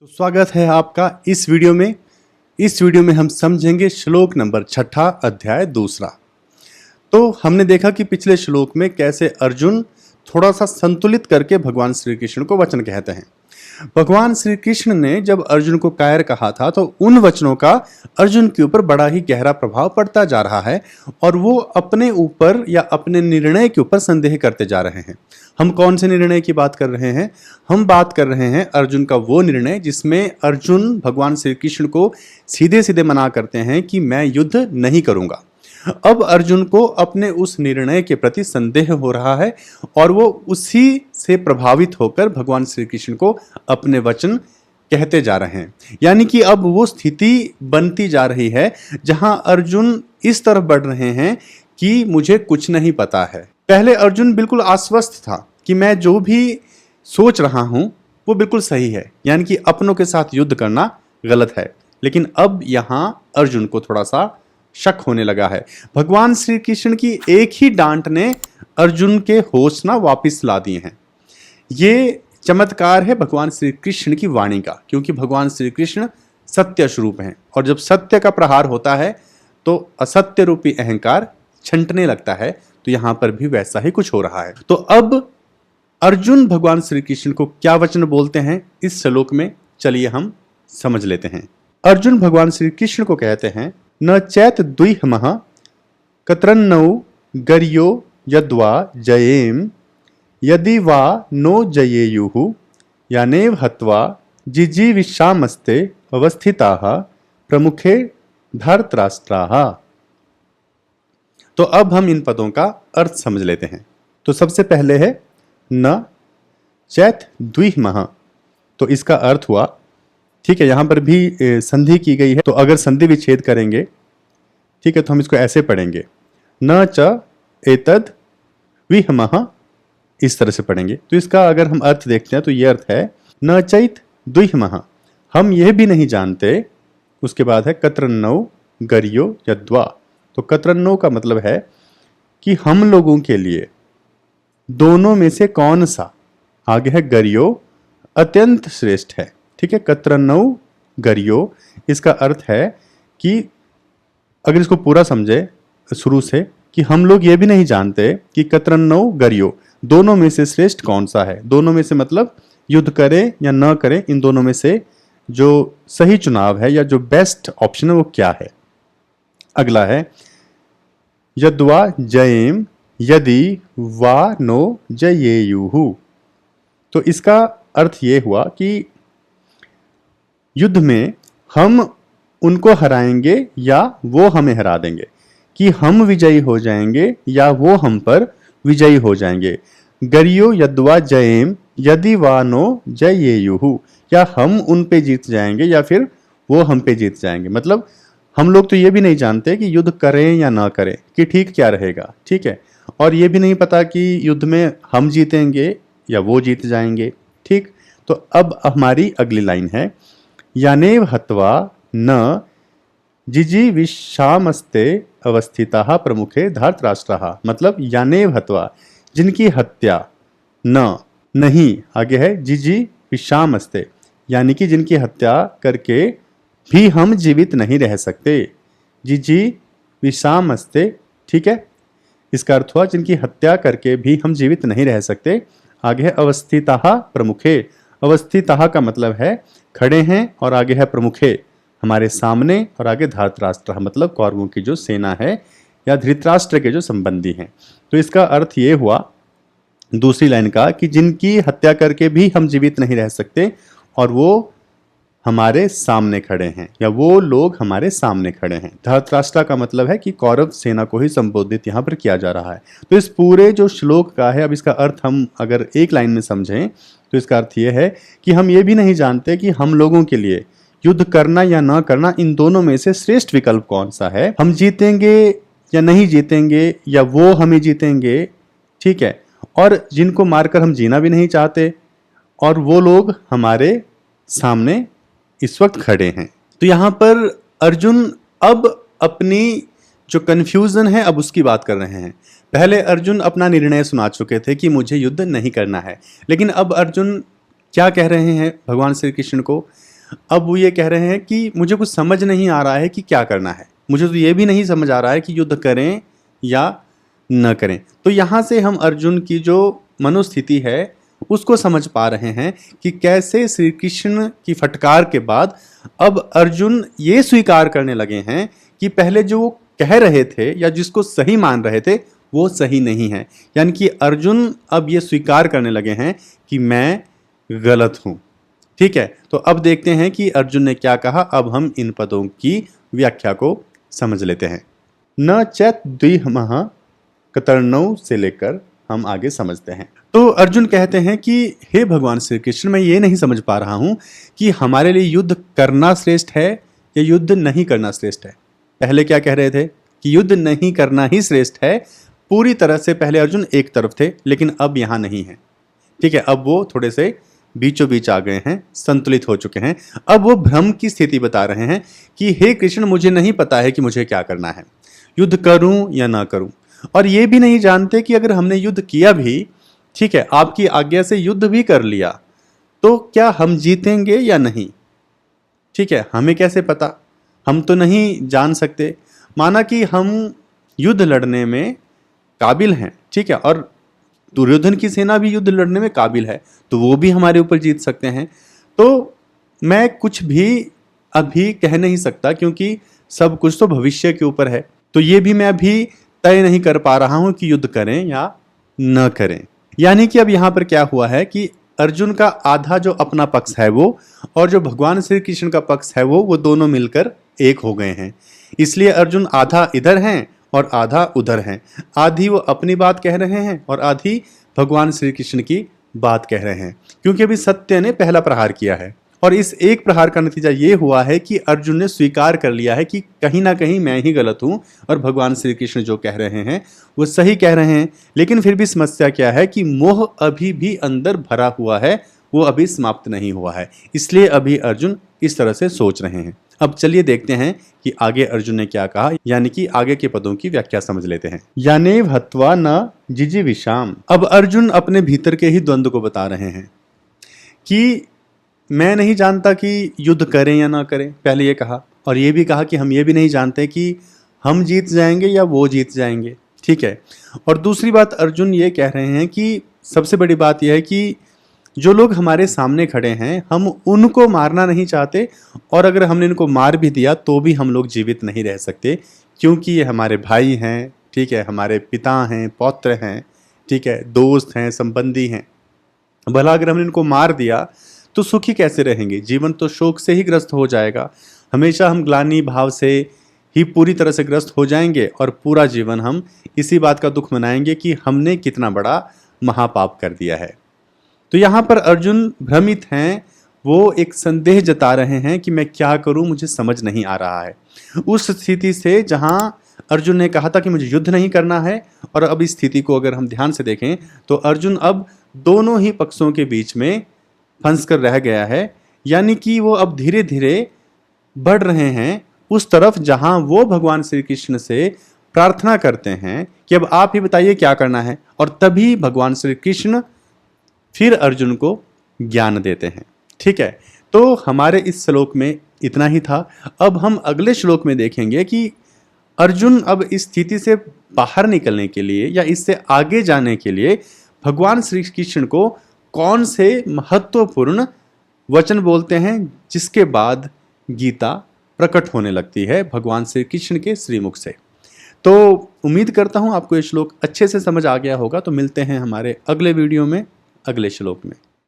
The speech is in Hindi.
तो स्वागत है आपका इस वीडियो में। इस वीडियो में हम समझेंगे श्लोक नंबर 6 अध्याय 2। तो हमने देखा कि पिछले श्लोक में कैसे अर्जुन थोड़ा सा संतुलित करके भगवान श्री कृष्ण को वचन कहते हैं। भगवान श्री कृष्ण ने जब अर्जुन को कायर कहा था तो उन वचनों का अर्जुन के ऊपर बड़ा ही गहरा प्रभाव पड़ता जा रहा है और वो अपने ऊपर या अपने निर्णय के ऊपर संदेह करते जा रहे हैं। हम कौन से निर्णय की बात कर रहे हैं? हम बात कर रहे हैं अर्जुन का वो निर्णय जिसमें अर्जुन भगवान श्री कृष्ण को सीधे सीधे मना करते हैं कि मैं युद्ध नहीं करूंगा। अब अर्जुन को अपने उस निर्णय के प्रति संदेह हो रहा है और वो उसी से प्रभावित होकर भगवान श्री कृष्ण को अपने वचन कहते जा रहे हैं। यानी कि अब वो स्थिति बनती जा रही है जहां अर्जुन इस तरफ बढ़ रहे हैं कि मुझे कुछ नहीं पता है। पहले अर्जुन बिल्कुल आश्वस्त था कि मैं जो भी सोच रहा हूं वो बिल्कुल सही है, यानी कि अपनों के साथ युद्ध करना गलत है। लेकिन अब यहां अर्जुन को थोड़ा सा शक होने लगा है। भगवान श्री कृष्ण की एक ही डांट ने अर्जुन के होश ना वापिस ला दिए हैं। ये चमत्कार है भगवान श्री कृष्ण की वाणी का, क्योंकि भगवान श्री कृष्ण सत्य स्वरूप हैं और जब सत्य का प्रहार होता है तो असत्य रूपी अहंकार छंटने लगता है। तो यहां पर भी वैसा ही कुछ हो रहा है। तो अब अर्जुन भगवान श्री कृष्ण को क्या वचन बोलते हैं इस श्लोक में, चलिए हम समझ लेते हैं। अर्जुन भगवान श्री कृष्ण को कहते हैं, न चैत द्विहमः कतरन्नौ गर्यो यद्वा जयेम यदि वा नो जयेयुः यानेव हत्वा जिजीविषामस्ते अवस्थिताः प्रमुखे धर्तराष्ट्राः। तो अब हम इन पदों का अर्थ समझ लेते हैं। तो सबसे पहले है न चैत द्विहमः, तो इसका अर्थ हुआ, ठीक है, यहां पर भी संधि की गई है, तो अगर संधि विच्छेद करेंगे, ठीक है, तो हम इसको ऐसे पढ़ेंगे, न च एतद विहमः, इस तरह से पढ़ेंगे। तो इसका अगर हम अर्थ देखते हैं तो ये अर्थ है न चैत द्विहमः, हम यह भी नहीं जानते। उसके बाद है कतरन्नौ गर्यो यद्वा, तो कतरन्नौ का मतलब है कि हम लोगों के लिए दोनों में से कौन सा, आगे है गर्यो अत्यंत श्रेष्ठ है। ठीक है, कतरन्नौ गर्यो, इसका अर्थ है कि अगर इसको पूरा समझे शुरू से, कि हम लोग ये भी नहीं जानते कि कतरन्नौ गर्यो दोनों में से श्रेष्ठ कौन सा है। दोनों में से मतलब युद्ध करे या न करे, इन दोनों में से जो सही चुनाव है या जो बेस्ट ऑप्शन है वो क्या है। अगला है यद्वा जयेम यदि वा नो जयेयुः, तो इसका अर्थ ये हुआ कि युद्ध में हम उनको हराएंगे या वो हमें हरा देंगे, कि हम विजयी हो जाएंगे या वो हम पर विजयी हो जाएंगे। गर्यो यद्वा जयेम यदि वा नो जयेयुः, या हम उन पे जीत जाएंगे या फिर वो हम पे जीत जाएंगे। मतलब हम लोग तो ये भी नहीं जानते कि युद्ध करें या ना करें कि ठीक क्या रहेगा, ठीक है, और ये भी नहीं पता कि युद्ध में हम जीतेंगे या वो जीत जाएंगे। ठीक, तो अब हमारी अगली लाइन है यानेव हत्वा न जिजीविषामस्ते अवस्थिताः प्रमुखे धर्तराष्ट्राः, मतलब यानेव हत्वा, जिनकी हत्या न नहीं, आगे है जिजीविषामस्ते, यानी कि जिनकी हत्या करके भी हम जीवित नहीं रह सकते। जिजीविषामस्ते, ठीक है, इसका अर्थ हुआ जिनकी हत्या करके भी हम जीवित नहीं रह सकते। आगे है अवस्थिताः प्रमुखे, अवस्थिताः का मतलब है खड़े हैं, और आगे है प्रमुखे हमारे सामने, और आगे धर्तराष्ट्र मतलब कौरवों की जो सेना है या धृतराष्ट्र के जो संबंधी हैं। तो इसका अर्थ ये हुआ दूसरी लाइन का कि जिनकी हत्या करके भी हम जीवित नहीं रह सकते और वो हमारे सामने खड़े हैं, या वो लोग हमारे सामने खड़े हैं। धर्तराष्ट्र का मतलब है कि कौरव सेना को ही संबोधित यहाँ पर किया जा रहा है। तो इस पूरे जो श्लोक का है, अब इसका अर्थ हम अगर एक लाइन में समझें तो इसका अर्थ ये है कि हम ये भी नहीं जानते कि हम लोगों के लिए युद्ध करना या ना करना, इन दोनों में से श्रेष्ठ विकल्प कौन सा है। हम जीतेंगे या नहीं जीतेंगे, या वो हमें जीतेंगे, ठीक है, और जिनको मारकर हम जीना भी नहीं चाहते, और वो लोग हमारे सामने इस वक्त खड़े हैं। तो यहां पर अर्जुन अब अपनी जो कंफ्यूजन है अब उसकी बात कर रहे हैं। पहले अर्जुन अपना निर्णय सुना चुके थे कि मुझे युद्ध नहीं करना है, लेकिन अब अर्जुन क्या कह रहे हैं भगवान श्री कृष्ण को? अब वो ये कह रहे हैं कि मुझे कुछ समझ नहीं आ रहा है कि क्या करना है, मुझे तो ये भी नहीं समझ आ रहा है कि युद्ध करें या न करें। तो यहाँ से हम अर्जुन की जो मनोस्थिति है उसको समझ पा रहे हैं कि कैसे श्री कृष्ण की फटकार के बाद अब अर्जुन ये स्वीकार करने लगे हैं कि पहले जो वो कह रहे थे या जिसको सही मान रहे थे वो सही नहीं है। यानी कि अर्जुन अब ये स्वीकार करने लगे हैं कि मैं गलत हूं। ठीक है, तो अब देखते हैं कि अर्जुन ने क्या कहा। अब हम इन पदों की व्याख्या को समझ लेते हैं। न चैत द्विमः कतर्णौ से लेकर हम आगे समझते हैं। तो अर्जुन कहते हैं कि हे भगवान श्री कृष्ण, मैं ये नहीं समझ पा रहा हूं कि हमारे लिए युद्ध करना श्रेष्ठ है या युद्ध नहीं करना श्रेष्ठ है। पहले क्या कह रहे थे कि युद्ध नहीं करना ही श्रेष्ठ है। पूरी तरह से पहले अर्जुन एक तरफ थे, लेकिन अब यहां नहीं है। ठीक है, अब वो थोड़े से बीचों बीच आ गए हैं, संतुलित हो चुके हैं। अब वो भ्रम की स्थिति बता रहे हैं कि हे कृष्ण, मुझे नहीं पता है कि मुझे क्या करना है, युद्ध करूं या ना करूं। और ये भी नहीं जानते कि अगर हमने युद्ध किया भी, ठीक है, आपकी आज्ञा से युद्ध भी कर लिया, तो क्या हम जीतेंगे या नहीं। ठीक है, हमें कैसे पता, हम तो नहीं जान सकते। माना कि हम युद्ध लड़ने में काबिल हैं, ठीक है, और दुर्योधन की सेना भी युद्ध लड़ने में काबिल है, तो वो भी हमारे ऊपर जीत सकते हैं। तो मैं कुछ भी अभी कह नहीं सकता, क्योंकि सब कुछ तो भविष्य के ऊपर है। तो ये भी मैं अभी तय नहीं कर पा रहा हूं कि युद्ध करें या न करें। यानी कि अब यहां पर क्या हुआ है कि अर्जुन का आधा जो अपना पक्ष है वो, और जो भगवान श्री कृष्ण का पक्ष है वो दोनों मिलकर एक हो गए हैं। इसलिए अर्जुन आधा इधर हैं और आधा उधर हैं। आधी वो अपनी बात कह रहे हैं और आधी भगवान श्री कृष्ण की बात कह रहे हैं, क्योंकि अभी सत्य ने पहला प्रहार किया है। और इस एक प्रहार का नतीजा ये हुआ है कि अर्जुन ने स्वीकार कर लिया है कि कहीं ना कहीं मैं ही गलत हूं और भगवान श्री कृष्ण जो कह रहे हैं वो सही कह रहे हैं। लेकिन फिर भी समस्या क्या है कि मोह अभी भी अंदर भरा हुआ है, वो अभी समाप्त नहीं हुआ है। इसलिए अभी अर्जुन इस तरह से सोच रहे हैं। अब चलिए देखते हैं कि आगे अर्जुन ने क्या कहा, यानी कि आगे के पदों की व्याख्या समझ लेते हैं। यानेव हत्वा न जिजीविषाम। अब अर्जुन अपने भीतर के ही द्वंद्व को बता रहे हैं कि मैं नहीं जानता कि युद्ध करें या ना करें, पहले ये कहा, और ये भी कहा कि हम ये भी नहीं जानते कि हम जीत जाएंगे या वो जीत जाएंगे। ठीक है, और दूसरी बात अर्जुन ये कह रहे हैं कि सबसे बड़ी बात यह है कि जो लोग हमारे सामने खड़े हैं हम उनको मारना नहीं चाहते, और अगर हमने इनको मार भी दिया तो भी हम लोग जीवित नहीं रह सकते, क्योंकि ये हमारे भाई हैं, ठीक है, हमारे पिता हैं, पौत्र हैं, ठीक है, दोस्त हैं, संबंधी हैं। भला अगर हमने इनको मार दिया तो सुखी कैसे रहेंगे, जीवन तो शोक से ही ग्रस्त हो जाएगा। हमेशा हम ग्लानि भाव से ही पूरी तरह से ग्रस्त हो जाएंगे और पूरा जीवन हम इसी बात का दुख मनाएंगे कि हमने कितना बड़ा महापाप कर दिया है। तो यहाँ पर अर्जुन भ्रमित हैं, वो एक संदेह जता रहे हैं कि मैं क्या करूं, मुझे समझ नहीं आ रहा है। उस स्थिति से जहां अर्जुन ने कहा था कि मुझे युद्ध नहीं करना है, और अब इस स्थिति को अगर हम ध्यान से देखें तो अर्जुन अब दोनों ही पक्षों के बीच में फंस कर रह गया है। यानी कि वो अब धीरे धीरे बढ़ रहे हैं उस तरफ जहां वो भगवान श्री कृष्ण से प्रार्थना करते हैं कि अब आप ही बताइए क्या करना है, और तभी भगवान श्री कृष्ण फिर अर्जुन को ज्ञान देते हैं। ठीक है, तो हमारे इस श्लोक में इतना ही था। अब हम अगले श्लोक में देखेंगे कि अर्जुन अब इस स्थिति से बाहर निकलने के लिए या इससे आगे जाने के लिए भगवान श्री कृष्ण को कौन से महत्वपूर्ण वचन बोलते हैं, जिसके बाद गीता प्रकट होने लगती है भगवान श्री कृष्ण के श्रीमुख से। तो उम्मीद करता हूं आपको ये श्लोक अच्छे से समझ आ गया होगा। तो मिलते हैं हमारे अगले वीडियो में, अगले श्लोक में।